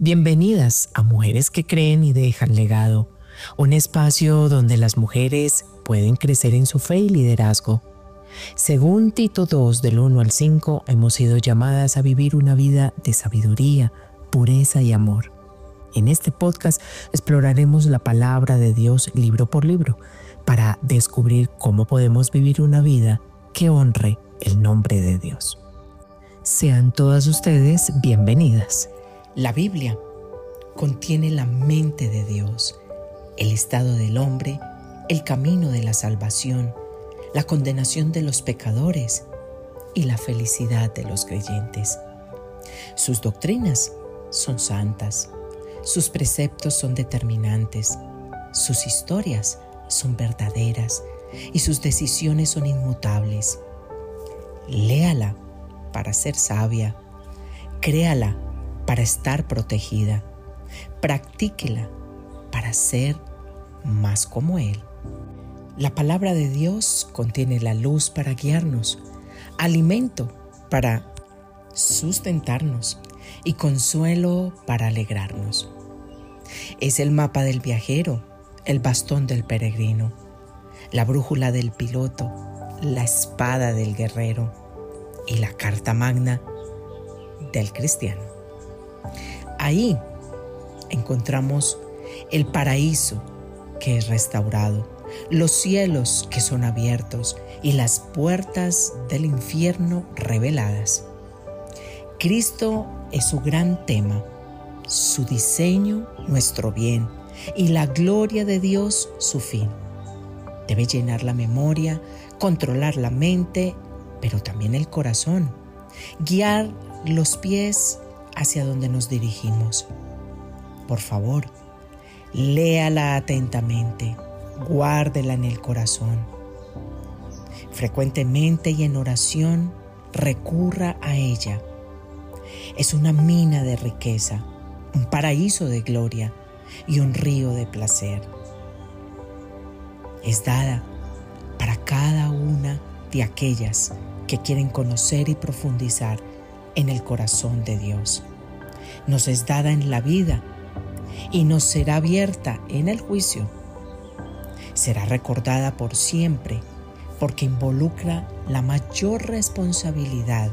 Bienvenidas a Mujeres que Creen y Dejan Legado, un espacio donde las mujeres pueden crecer en su fe y liderazgo. Según Tito 2, del 1 al 5, hemos sido llamadas a vivir una vida de sabiduría, pureza y amor. En este podcast exploraremos la palabra de Dios libro por libro para descubrir cómo podemos vivir una vida que honre el nombre de Dios. Sean todas ustedes bienvenidas. La Biblia contiene la mente de Dios, el estado del hombre, el camino de la salvación, la condenación de los pecadores y la felicidad de los creyentes. Sus doctrinas son santas, sus preceptos son determinantes, sus historias son verdaderas y sus decisiones son inmutables. Léala para ser sabia, créala para estar protegida, practíquela para ser más como Él. La palabra de Dios contiene la luz para guiarnos, alimento para sustentarnos y consuelo para alegrarnos. Es el mapa del viajero, el bastón del peregrino, la brújula del piloto, la espada del guerrero y la carta magna del cristiano. Ahí encontramos el paraíso que es restaurado, los cielos que son abiertos y las puertas del infierno reveladas. Cristo es su gran tema, su diseño nuestro bien y la gloria de Dios su fin. Debe llenar la memoria, controlar la mente, pero también el corazón, guiar los pies hacia donde nos dirigimos. Por favor, léala atentamente, guárdela en el corazón. Frecuentemente y en oración, recurra a ella. Es una mina de riqueza, un paraíso de gloria y un río de placer. Es dada para cada una de aquellas que quieren conocer y profundizar en el corazón de Dios. Nos es dada en la vida y nos será abierta en el juicio. Será recordada por siempre porque involucra la mayor responsabilidad,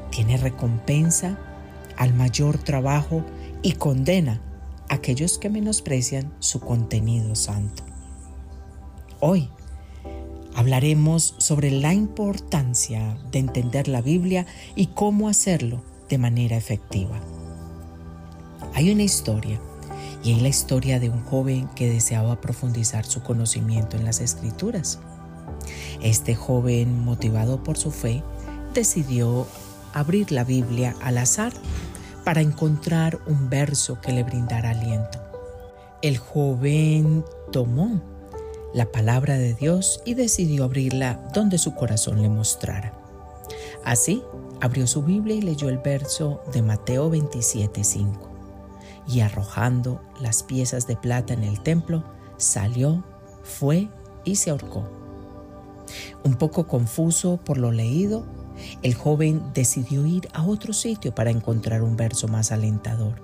tiene recompensa al mayor trabajo y condena a aquellos que menosprecian su contenido santo. Hoy hablaremos sobre la importancia de entender la Biblia y cómo hacerlo de manera efectiva. Hay una historia, y es la historia de un joven que deseaba profundizar su conocimiento en las Escrituras. Este joven, motivado por su fe, decidió abrir la Biblia al azar para encontrar un verso que le brindara aliento. El joven tomó la palabra de Dios y decidió abrirla donde su corazón le mostrara. Así, abrió su Biblia y leyó el verso de Mateo 27:5. Y arrojando las piezas de plata en el templo, salió, fue y se ahorcó. Un poco confuso por lo leído, el joven decidió ir a otro sitio para encontrar un verso más alentador.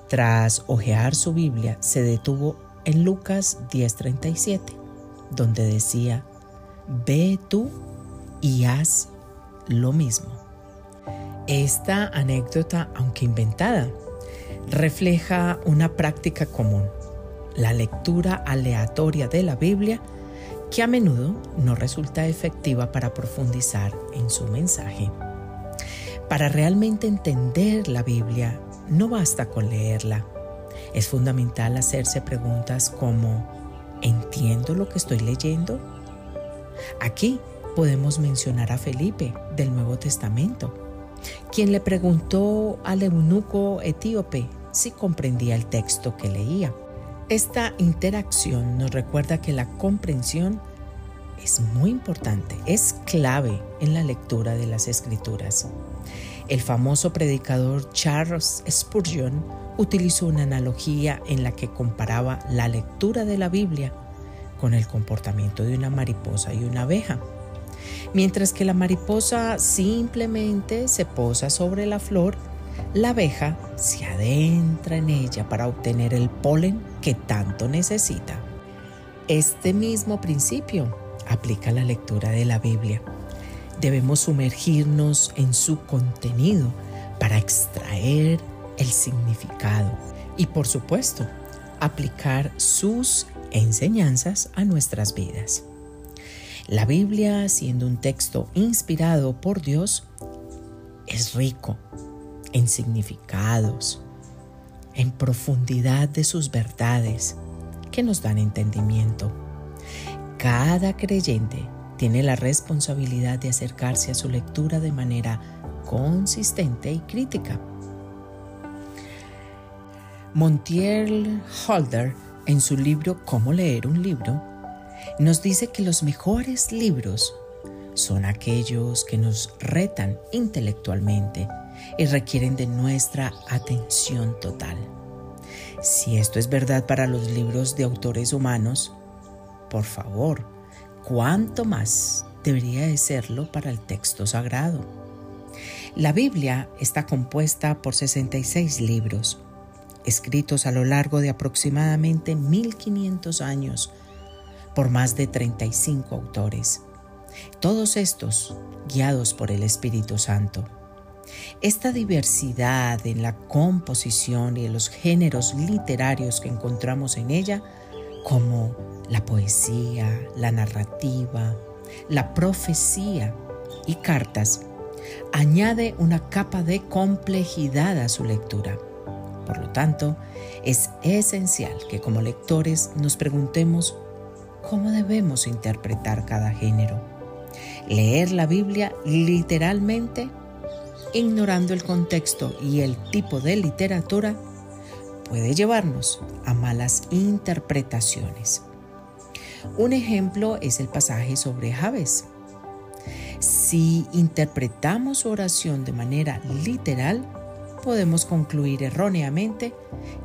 Tras hojear su Biblia, se detuvo en Lucas 10:37, donde decía: «Ve tú y haz lo mismo». Esta anécdota, aunque inventada, refleja una práctica común, la lectura aleatoria de la Biblia, que a menudo no resulta efectiva para profundizar en su mensaje. Para realmente entender la Biblia, no basta con leerla. Es fundamental hacerse preguntas como: ¿entiendo lo que estoy leyendo? Aquí podemos mencionar a Felipe del Nuevo Testamento, quien le preguntó al eunuco etíope si comprendía el texto que leía. Esta interacción nos recuerda que la comprensión es muy importante, es clave en la lectura de las Escrituras. El famoso predicador Charles Spurgeon utilizó una analogía en la que comparaba la lectura de la Biblia con el comportamiento de una mariposa y una abeja. Mientras que la mariposa simplemente se posa sobre la flor, la abeja se adentra en ella para obtener el polen que tanto necesita. Este mismo principio aplica a la lectura de la Biblia. Debemos sumergirnos en su contenido para extraer el significado y, por supuesto, aplicar sus enseñanzas a nuestras vidas. La Biblia, siendo un texto inspirado por Dios, es rico en significados, en profundidad de sus verdades que nos dan entendimiento. Cada creyente tiene la responsabilidad de acercarse a su lectura de manera consistente y crítica. Montiel Holder, en su libro Cómo leer un libro, nos dice que los mejores libros son aquellos que nos retan intelectualmente y requieren de nuestra atención total. Si esto es verdad para los libros de autores humanos, por favor, ¿cuánto más debería de serlo para el texto sagrado? La Biblia está compuesta por 66 libros, escritos a lo largo de aproximadamente 1500 años por más de 35 autores. Todos estos guiados por el Espíritu Santo. Esta diversidad en la composición y en los géneros literarios que encontramos en ella, como la poesía, la narrativa, la profecía y cartas, añade una capa de complejidad a su lectura. Por lo tanto, es esencial que como lectores nos preguntemos cómo debemos interpretar cada género. Leer la Biblia literalmente, ignorando el contexto y el tipo de literatura, puede llevarnos a malas interpretaciones. Un ejemplo es el pasaje sobre Jabez. Si interpretamos su oración de manera literal, podemos concluir erróneamente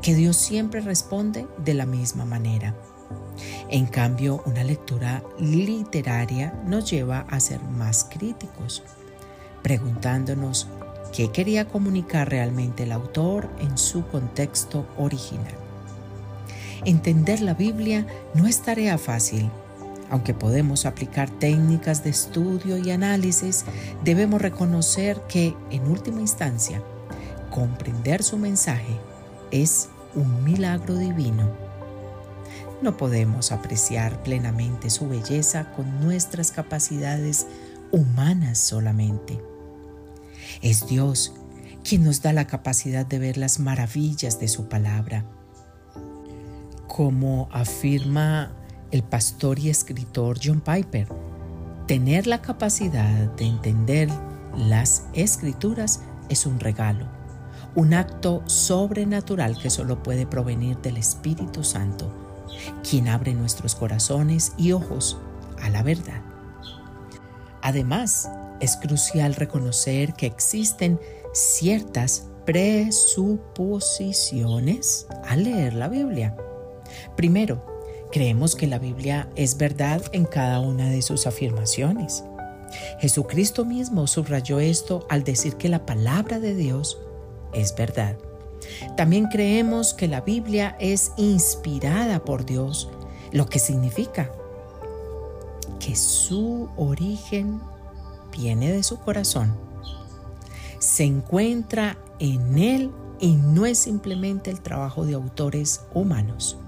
que Dios siempre responde de la misma manera. En cambio, una lectura literaria nos lleva a ser más críticos, preguntándonos qué quería comunicar realmente el autor en su contexto original. Entender la Biblia no es tarea fácil. Aunque podemos aplicar técnicas de estudio y análisis, debemos reconocer que, en última instancia, comprender su mensaje es un milagro divino. No podemos apreciar plenamente su belleza con nuestras capacidades humanas solamente. Es Dios quien nos da la capacidad de ver las maravillas de su palabra. Como afirma el pastor y escritor John Piper, tener la capacidad de entender las Escrituras es un regalo, un acto sobrenatural que solo puede provenir del Espíritu Santo, quien abre nuestros corazones y ojos a la verdad. Además, es crucial reconocer que existen ciertas presuposiciones al leer la Biblia. Primero, creemos que la Biblia es verdad en cada una de sus afirmaciones. Jesucristo mismo subrayó esto al decir que la palabra de Dios es verdad. También creemos que la Biblia es inspirada por Dios, lo que significa que su origen viene de su corazón. Se encuentra en él y no es simplemente el trabajo de autores humanos.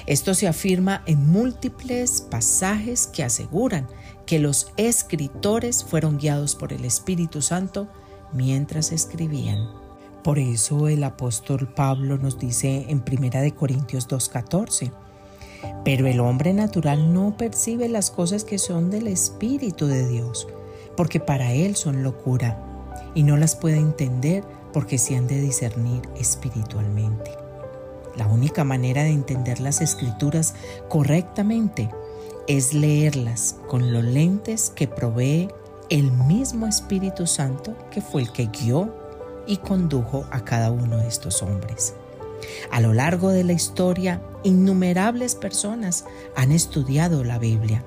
Esto se afirma en múltiples pasajes que aseguran que los escritores fueron guiados por el Espíritu Santo mientras escribían. Por eso el apóstol Pablo nos dice en 1 Corintios 2:14, pero el hombre natural no percibe las cosas que son del Espíritu de Dios, porque para él son locura, y no las puede entender porque se han de discernir espiritualmente. La única manera de entender las Escrituras correctamente es leerlas con los lentes que provee el mismo Espíritu Santo, que fue el que guió y condujo a cada uno de estos hombres. A lo largo de la historia, innumerables personas han estudiado la Biblia.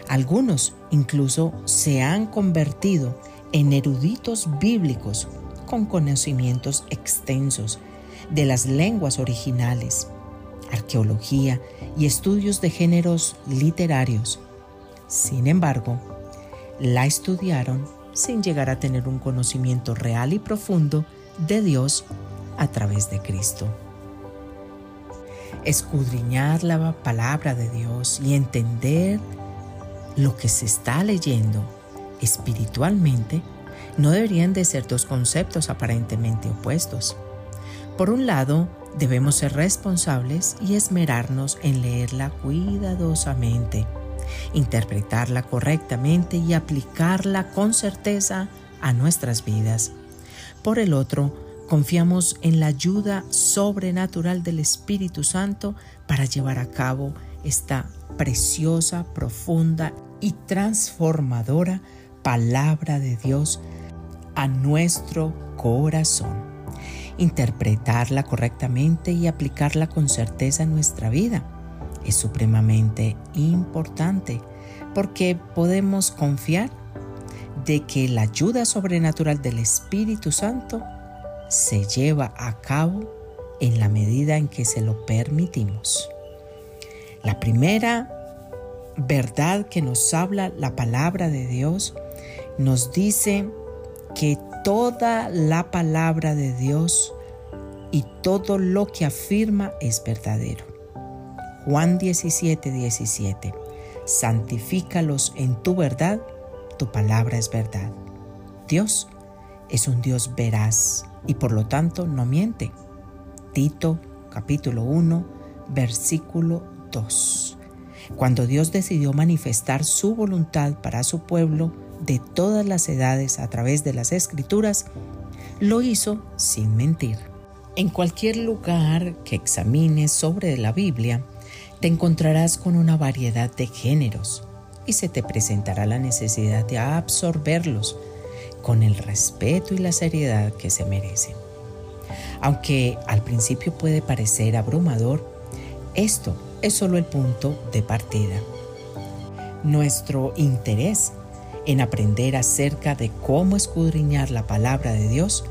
Algunos incluso se han convertido en eruditos bíblicos con conocimientos extensos de las lenguas originales, arqueología y estudios de géneros literarios. Sin embargo, la estudiaron sin llegar a tener un conocimiento real y profundo de Dios a través de Cristo. Escudriñar la palabra de Dios y entender lo que se está leyendo espiritualmente no deberían de ser dos conceptos aparentemente opuestos. Por un lado, debemos ser responsables y esmerarnos en leerla cuidadosamente, interpretarla correctamente y aplicarla con certeza a nuestras vidas. Por el otro, confiamos en la ayuda sobrenatural del Espíritu Santo para llevar a cabo esta preciosa, profunda y transformadora palabra de Dios a nuestro corazón. Interpretarla correctamente y aplicarla con certeza en nuestra vida es supremamente importante porque podemos confiar de que la ayuda sobrenatural del Espíritu Santo se lleva a cabo en la medida en que se lo permitimos. La primera verdad que nos habla la palabra de Dios nos dice que toda la palabra de Dios y todo lo que afirma es verdadero. Juan 17:17. Santifícalos en tu verdad, tu palabra es verdad. Dios es un Dios veraz y por lo tanto no miente. Tito capítulo 1, versículo 2. Cuando Dios decidió manifestar su voluntad para su pueblo de todas las edades a través de las Escrituras, lo hizo sin mentir. En cualquier lugar que examines sobre la Biblia, te encontrarás con una variedad de géneros y se te presentará la necesidad de absorberlos con el respeto y la seriedad que se merecen. Aunque al principio puede parecer abrumador, esto es solo el punto de partida. Nuestro interés en aprender acerca de cómo escudriñar la palabra de Dios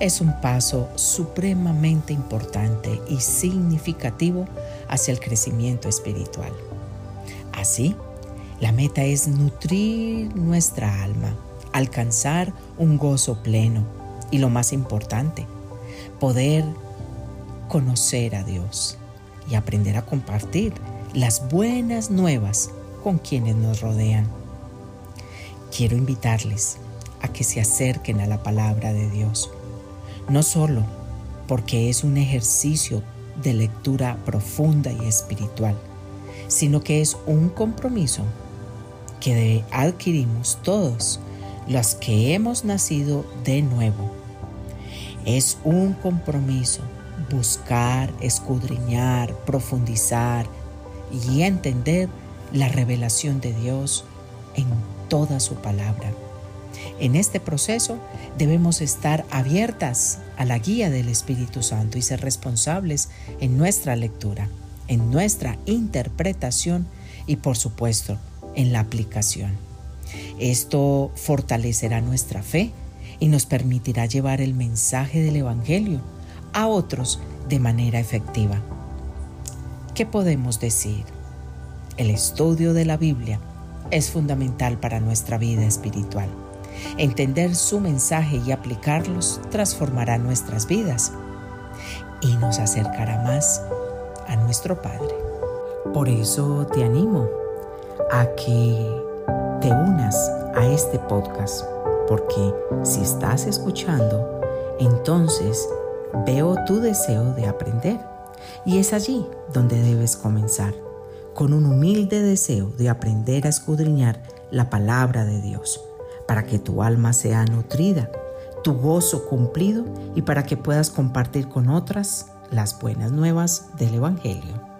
es un paso supremamente importante y significativo hacia el crecimiento espiritual. Así, la meta es nutrir nuestra alma, alcanzar un gozo pleno y, lo más importante, poder conocer a Dios y aprender a compartir las buenas nuevas con quienes nos rodean. Quiero invitarles a que se acerquen a la palabra de Dios, no solo porque es un ejercicio de lectura profunda y espiritual, sino que es un compromiso que adquirimos todos los que hemos nacido de nuevo. Es un compromiso buscar, escudriñar, profundizar y entender la revelación de Dios en toda su palabra. En este proceso debemos estar abiertas a la guía del Espíritu Santo y ser responsables en nuestra lectura, en nuestra interpretación y, por supuesto, en la aplicación. Esto fortalecerá nuestra fe y nos permitirá llevar el mensaje del Evangelio a otros de manera efectiva. ¿Qué podemos decir? El estudio de la Biblia es fundamental para nuestra vida espiritual. Entender su mensaje y aplicarlos transformará nuestras vidas y nos acercará más a nuestro Padre. Por eso te animo a que te unas a este podcast, porque si estás escuchando, entonces veo tu deseo de aprender y es allí donde debes comenzar, con un humilde deseo de aprender a escudriñar la palabra de Dios, para que tu alma sea nutrida, tu gozo cumplido y para que puedas compartir con otras las buenas nuevas del Evangelio.